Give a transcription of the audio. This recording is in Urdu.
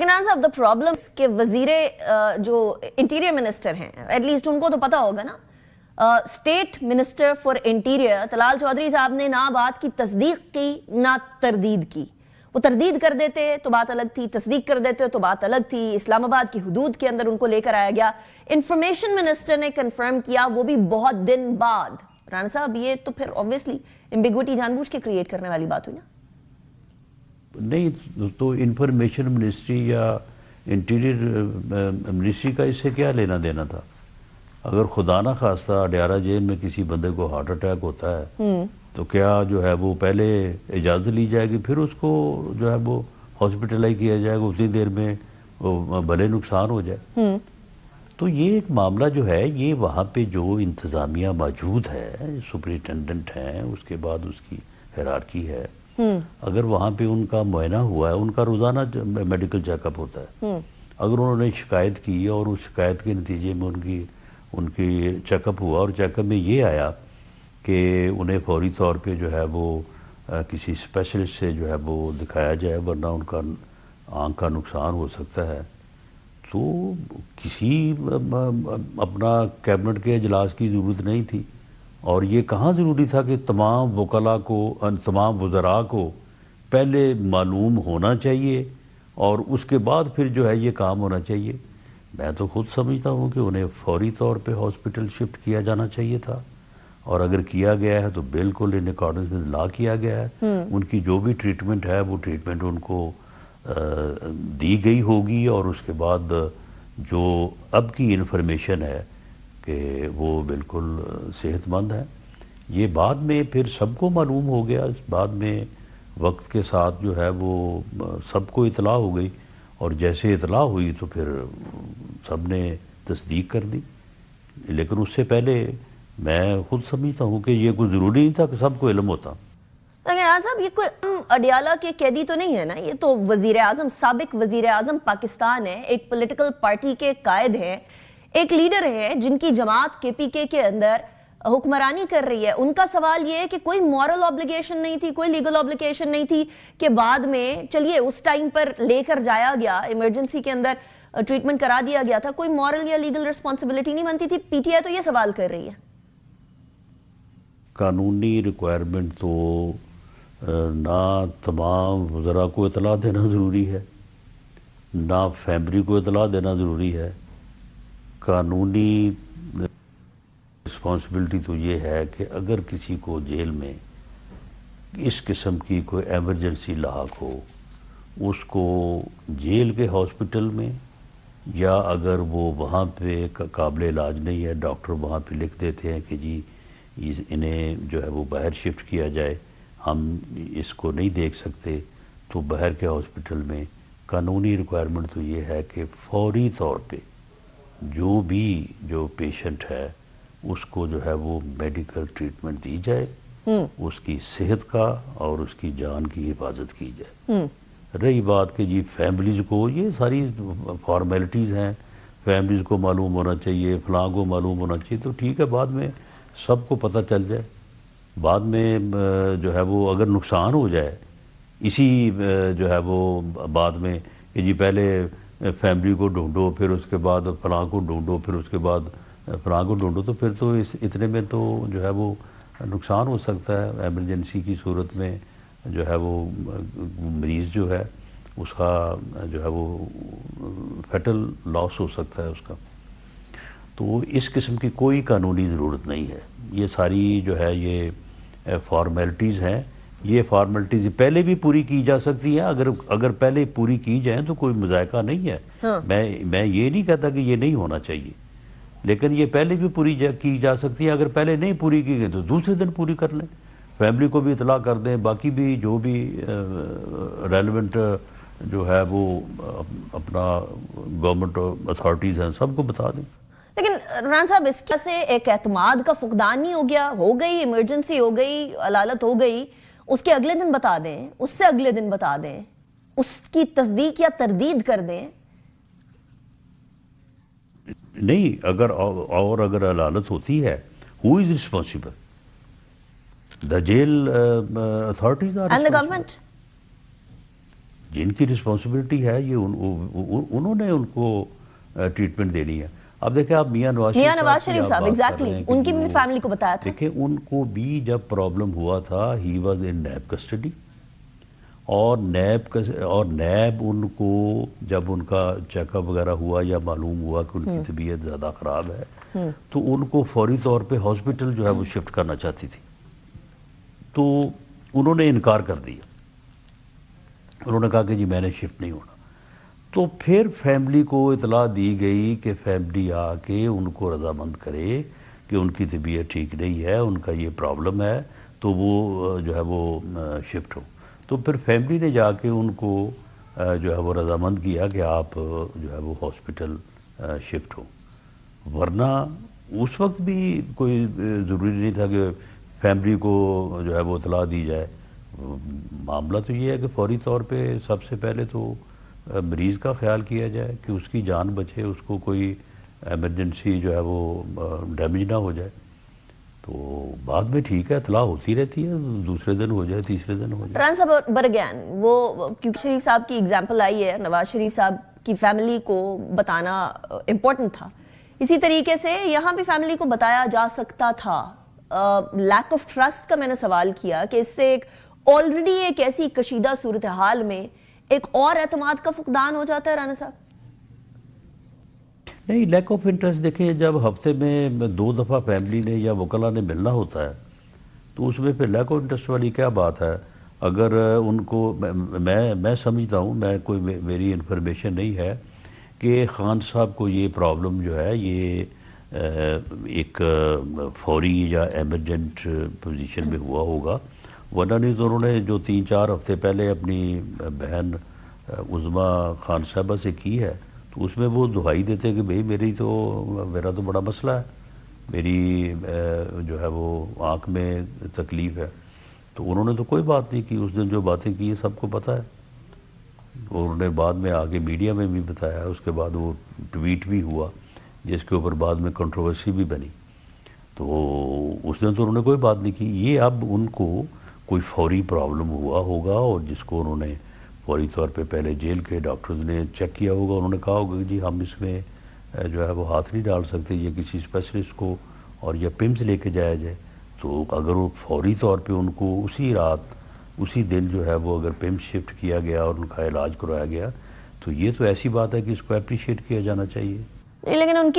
لیکن صاحب دا پرابلم کہ وزیر جو انٹیریئر منسٹر ہیں ایٹ لیسٹ ان کو تو پتا ہوگا نا، state minister for interior Talal Chaudhry صاحب نے نہ بات کی تصدیق کی نہ تردید کی. وہ تردید کر دیتے تو بات الگ تھی، تصدیق کر دیتے تو بات الگ تھی. اسلام آباد کی حدود کے اندر ان کو لے کر آیا گیا، انفارمیشن منسٹر نے کنفرم کیا، وہ بھی بہت دن بعد. رانا صاحب یہ تو پھر obviously ایمبیگوٹی جان بوجھ کے کریٹ کرنے والی بات ہوئی نا. نہیں تو انفارمیشن منسٹری یا انٹیریئر منسٹری کا اس سے کیا لینا دینا تھا؟ اگر خدا نہ خواستہ اڈیارہ جیل میں کسی بندے کو ہارٹ اٹیک ہوتا ہے تو کیا جو ہے وہ پہلے اجازت لی جائے گی، پھر اس کو جو ہے وہ ہاسپٹلائز کیا جائے گا، اتنی دیر میں بھلے نقصان ہو جائے. تو یہ ایک معاملہ جو ہے یہ وہاں پہ جو انتظامیہ موجود ہے، سپرنٹینڈنٹ ہیں، اس کے بعد اس کی ہیرارکی ہے، اگر وہاں پہ ان کا معائنہ ہوا ہے، ان کا روزانہ میڈیکل چیک اپ ہوتا ہے، اگر انہوں نے شکایت کی اور اس شکایت کے نتیجے میں ان کی چیک اپ ہوا اور چیک اپ میں یہ آیا کہ انہیں فوری طور پہ جو ہے وہ کسی اسپیشلسٹ سے جو ہے وہ دکھایا جائے ورنہ ان کا آنکھ کا نقصان ہو سکتا ہے، تو کسی اپنا کیبنٹ کے اجلاس کی ضرورت نہیں تھی. اور یہ کہاں ضروری تھا کہ تمام وکلاء کو، تمام وزراء کو پہلے معلوم ہونا چاہیے اور اس کے بعد پھر جو ہے یہ کام ہونا چاہیے. میں تو خود سمجھتا ہوں کہ انہیں فوری طور پہ ہاسپٹل شفٹ کیا جانا چاہیے تھا، اور اگر کیا گیا ہے تو بالکل ان اکارڈنس ود لا کیا گیا ہے. ان کی جو بھی ٹریٹمنٹ ہے وہ ٹریٹمنٹ ان کو دی گئی ہوگی، اور اس کے بعد جو اب کی انفارمیشن ہے کہ وہ بالکل صحت مند ہے. یہ بعد میں پھر سب کو معلوم ہو گیا، بعد میں وقت کے ساتھ جو ہے وہ سب کو اطلاع ہو گئی، اور جیسے اطلاع ہوئی تو پھر سب نے تصدیق کر دی. لیکن اس سے پہلے میں خود سمجھتا ہوں کہ یہ کوئی ضروری نہیں تھا کہ سب کو علم ہوتا. لیکن رانا صاحب یہ کوئی اڈیالہ کے قیدی تو نہیں ہے نا، یہ تو وزیر اعظم، سابق وزیر اعظم پاکستان ہے، ایک پولیٹیکل پارٹی کے قائد ہیں، ایک لیڈر ہے جن کی جماعت KPK کے اندر حکمرانی کر رہی ہے. ان کا سوال یہ ہے کہ کوئی مورل آبلیگیشن نہیں تھی، کوئی لیگل آبلیگیشن نہیں تھی کہ بعد میں چلیے اس ٹائم پر لے کر جایا گیا، ایمرجنسی کے اندر ٹریٹمنٹ کرا دیا گیا تھا، کوئی مورل یا لیگل رسپانسبلٹی نہیں بنتی تھی. PTI تو یہ سوال کر رہی ہے. قانونی ریکوائرمنٹ تو نہ تمام وزراء کو اطلاع دینا ضروری ہے، نہ فیملی کو اطلاع دینا ضروری ہے. قانونی رسپانسبلٹی تو یہ ہے کہ اگر کسی کو جیل میں اس قسم کی کوئی ایمرجنسی لاحق ہو، اس کو جیل کے ہاسپٹل میں، یا اگر وہ وہاں پہ قابل علاج نہیں ہے، ڈاکٹر وہاں پہ لکھ دیتے ہیں کہ جی انہیں جو ہے وہ باہر شفٹ کیا جائے، ہم اس کو نہیں دیکھ سکتے، تو باہر کے ہاسپٹل میں قانونی ریکوائرمنٹ تو یہ ہے کہ فوری طور پہ جو پیشنٹ ہے اس کو جو ہے وہ میڈیکل ٹریٹمنٹ دی جائے، اس کی صحت کا اور اس کی جان کی حفاظت کی جائے. رہی بات کہ جی فیملیز کو، یہ ساری فارمیلٹیز ہیں، فیملیز کو معلوم ہونا چاہیے، فلاں کو معلوم ہونا چاہیے، تو ٹھیک ہے، بعد میں سب کو پتہ چل جائے. بعد میں جو ہے وہ اگر نقصان ہو جائے اسی جو ہے وہ بعد میں کہ جی پہلے فیملی کو ڈھونڈو، پھر اس کے بعد فلاں کو ڈھونڈو، پھر اس کے بعد فلاں کو ڈھونڈو، تو پھر تو اتنے میں تو جو ہے وہ نقصان ہو سکتا ہے. ایمرجنسی کی صورت میں جو ہے وہ مریض جو ہے اس کا جو ہے وہ فیٹل لاس ہو سکتا ہے اس کا. تو اس قسم کی کوئی قانونی ضرورت نہیں ہے. یہ ساری جو ہے یہ فارمیلٹیز ہیں، یہ فارمیلٹیز پہلے بھی پوری کی جا سکتی ہیں. اگر پہلے پوری کی جائیں تو کوئی مذائقہ نہیں ہے. میں یہ نہیں کہتا کہ یہ نہیں ہونا چاہیے، لیکن یہ پہلے بھی پوری کی جا سکتی ہے. اگر پہلے نہیں پوری کی گئی تو دوسرے دن پوری کر لیں، فیملی کو بھی اطلاع کر دیں، باقی بھی جو بھی ریلیونٹ جو ہے وہ اپنا گورنمنٹ اتھارٹیز ہیں سب کو بتا دیں. لیکن رانا صاحب اس سے ایک اعتماد کا فقدان نہیں ہو گیا؟ ہو گئی ایمرجنسی، ہو گئی علالت، ہو گئی، اس کے اگلے دن بتا دیں، اس سے اگلے دن بتا دیں، اس کی تصدیق یا تردید کر دیں. نہیں، اگر علالت ہوتی ہے، who is responsible? The jail authorities are And the responsible. government. جن کی رسپانسبلٹی ہے یہ انہوں نے ان کو ٹریٹمنٹ دینی ہے. اب دیکھیں آپ میاں نواز شریف صاحب ایگزیکٹلی ان کی بھی فیملی کو بتایا تھا. دیکھیں ان کو بھی جب پرابلم ہوا تھا he was in NAB custody, اور نیب ان کو جب ان کا چیک اپ وغیرہ ہوا یا معلوم ہوا کہ ان کی طبیعت زیادہ خراب ہے تو ان کو فوری طور پہ ہاسپٹل جو ہے وہ شفٹ کرنا چاہتی تھی, تو انہوں نے انکار کر دیا. انہوں نے کہا کہ جی میں نے شفٹ نہیں ہونا. تو پھر فیملی کو اطلاع دی گئی کہ فیملی آ کے ان کو رضامند کرے کہ ان کی طبیعت ٹھیک نہیں ہے, ان کا یہ پرابلم ہے, تو وہ جو ہے وہ شفٹ ہو. تو پھر فیملی نے جا کے ان کو جو ہے وہ رضامند کیا کہ آپ جو ہے وہ ہاسپٹل شفٹ ہو. ورنہ اس وقت بھی کوئی ضروری نہیں تھا کہ فیملی کو جو ہے وہ اطلاع دی جائے. معاملہ تو یہ ہے کہ فوری طور پہ سب سے پہلے تو مریض کا خیال کیا جائے کہ اس کی جان بچے, اس کو کوئی ایمرجنسی جو ہے وہ ڈیمیج نہ ہو جائے. تو بعد میں ٹھیک ہے اطلاع ہوتی رہتی ہے, دوسرے دن ہو جائے, تیسرے دن ہو جائے. رانا صاحب برگین وہ کیونکہ شریف صاحب کی ایگزامپل آئی ہے, نواز شریف صاحب کی فیملی کو بتانا امپورٹنٹ تھا, اسی طریقے سے یہاں بھی فیملی کو بتایا جا سکتا تھا. لیک آف ٹرسٹ کا میں نے سوال کیا کہ اس سے آلریڈی ایک ایسی کشیدہ صورتحال میں ایک اور اعتماد کا فقدان ہو جاتا ہے. رانا صاحب نہیں, لیک آف انٹرسٹ دیکھیں جب ہفتے میں 2 دفعہ فیملی نے یا وکلا نے ملنا ہوتا ہے تو اس میں پھر لیک آف انٹرسٹ والی کیا بات ہے. اگر ان کو میں سمجھتا ہوں, میں کوئی میری انفارمیشن نہیں ہے کہ خان صاحب کو یہ پرابلم جو ہے یہ ایک فوری یا ایمرجنٹ پوزیشن میں ہوا ہوگا, ورنہ نہیں تو انہوں نے جو 3-4 ہفتے پہلے اپنی بہن عظمیٰ خان صاحبہ سے کی ہے تو اس میں وہ دہائی دیتے کہ بھئی میرا تو بڑا مسئلہ ہے, میری جو ہے وہ آنکھ میں تکلیف ہے. تو انہوں نے تو کوئی بات نہیں کی, اس دن جو باتیں کی ہیں سب کو پتہ ہے. انہوں نے بعد میں آگے میڈیا میں بھی بتایا, اس کے بعد وہ ٹویٹ بھی ہوا جس کے اوپر بعد میں کنٹروورسی بھی بنی. تو اس دن تو انہوں نے کوئی بات نہیں کی. یہ اب ان کو کوئی فوری پرابلم ہوا ہوگا اور جس کو انہوں نے فوری طور پہ پہلے جیل کے ڈاکٹرز نے چیک کیا ہوگا, انہوں نے کہا ہوگا کہ جی ہم اس میں جو ہے وہ ہاتھ نہیں ڈال سکتے, یہ کسی اسپیشلسٹ کو اور یا پمز لے کے جایا جائے. تو اگر وہ فوری طور پہ ان کو اسی رات اسی دن جو ہے وہ اگر پمز شفٹ کیا گیا اور ان کا علاج کرایا گیا تو یہ تو ایسی بات ہے کہ اس کو اپریشیٹ کیا جانا چاہیے. لیکن ان